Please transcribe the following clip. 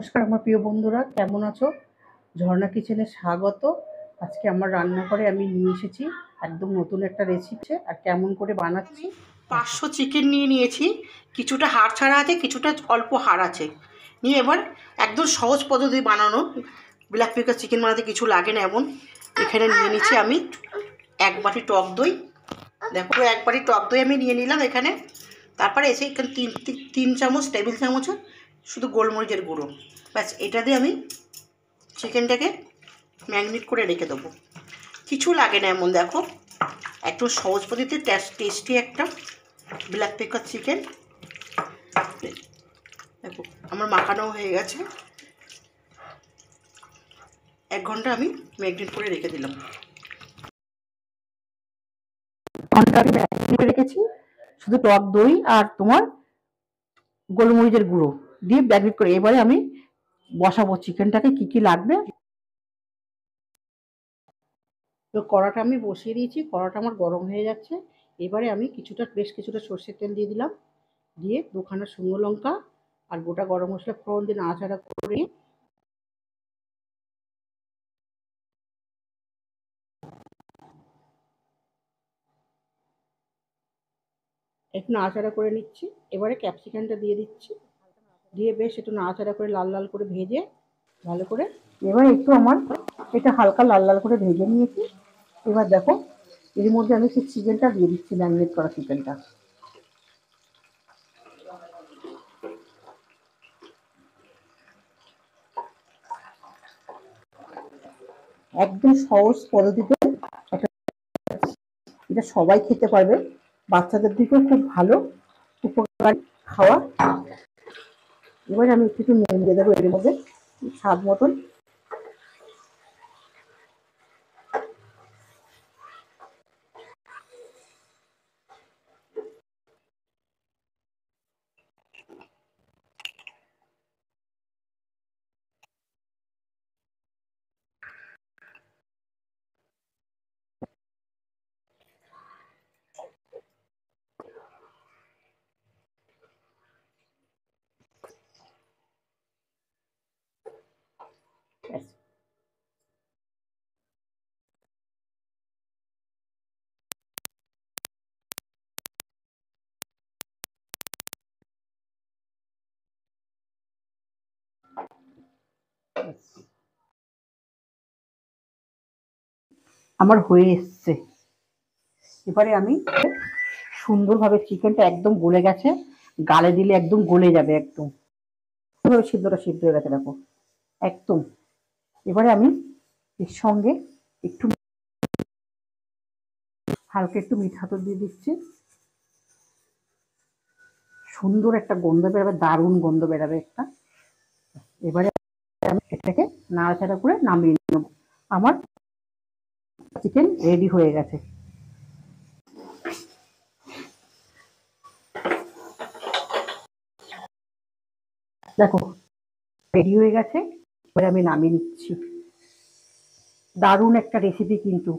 নমস্কার আমার প্রিয় বন্ধুরা, কেমন আছো? ঝর্ণা কিচেনে স্বাগত। আজকে আমার রান্নাঘরে আমি নিয়ে এসেছি একদম নতুন একটা রেসিপি। আর কেমন করে বানাচ্ছি, 500 চিকেন নিয়ে নিয়েছি। কিছুটা হাড় ছাড়া আছে, কিছুটা অল্প হাড় আছে। নিয়ে এবার একদম সহজ পদ্ধতি বানানো ব্ল্যাক পেপার চিকেন বানাতে কিছু লাগে না এমন। এখানে নিয়ে নিচ্ছি আমি 1 বাটি টক দই। দেখো 1 বাটি টক দই আমি নিয়ে নিলাম এখানে। তারপরে এখানে 3 চামচ টেবিল চামচ শুধু গোলমরিচের গুঁড়ো। ব্যাস, এটা দিয়ে আমি চিকেনটাকে ম্যারিনেট করে রেখে দেবো। কিছু লাগে না এমন। দেখো একটু সহজ পদ্ধতিতে টেস্টি একটা ব্ল্যাক পেপার চিকেন। দেখো আমার মাখানো হয়ে গেছে। 1 ঘন্টা আমি ম্যারিনেট করে রেখে দিলাম। আমি ম্যারিনেট করে রেখেছি শুধু টক দই আর তোমার গোলমরিচের গুঁড়ো দিয়ে ম্যারিনেট করে। এবারে আমি বসাবো চিকেনটাকে, কি কি লাগবে। তো কড়াটা আমি বসিয়ে দিয়েছি, কড়াটা আমার গরম হয়ে যাচ্ছে। এবারে আমি বেশ কিছুটা সর্ষের তেল দিয়ে দিলাম, দিয়ে 2খানা শুকনো লঙ্কা আর গোটা গরম মশলা ফোড়ন দিয়ে নাড়াচাড়া করে একটু নাড়াচাড়া করে নিচ্ছি। এবারে ক্যাপসিকামটা দিয়ে দিচ্ছি, দিয়ে বেশ একটু নাড়াচাড়া করে লাল লাল করে ভেজে ভালো করে। এবার একটু আমার এটা হালকা লাল লাল করে ভেজে নিয়েছি। এবার দেখো এর মধ্যে আমি সেই চিকেনটা দিয়ে দিচ্ছি, ম্যারিনেট করা চিকেনটা। একদম সহজ পদ্ধতিতে এটা সবাই খেতে পারবে, বাচ্চাদের দিকেও খুব ভালো উপকার খাওয়া। এবার আমি একটু নুন দিয়ে দেবো এর মধ্যে স্বাদ মতন। আমার হয়ে এসছে। এবারে আমি সুন্দরভাবে চিকেনটা একদম গলে গেছে, গালে দিলে একদম গলে যাবে একদম। সিদ্ধটা সিদ্ধ হয়ে গেছে দেখো একদম। এবারে আমি এর সঙ্গে একটু হালকা একটু মিঠা তো দিয়ে দিচ্ছি। সুন্দর একটা গন্ধ বেরোবে, দারুণ গন্ধ বেরোবে একটা। এবারে আমি এটাকে নাড়াচাড়া করে নামিয়ে নেব। আমার চিকেন রেডি হয়ে গেছে। দেখো রেডি হয়ে গেছে। এবারে আমি নামিয়ে নিচ্ছি। দারুণ একটা রেসিপি কিন্তু।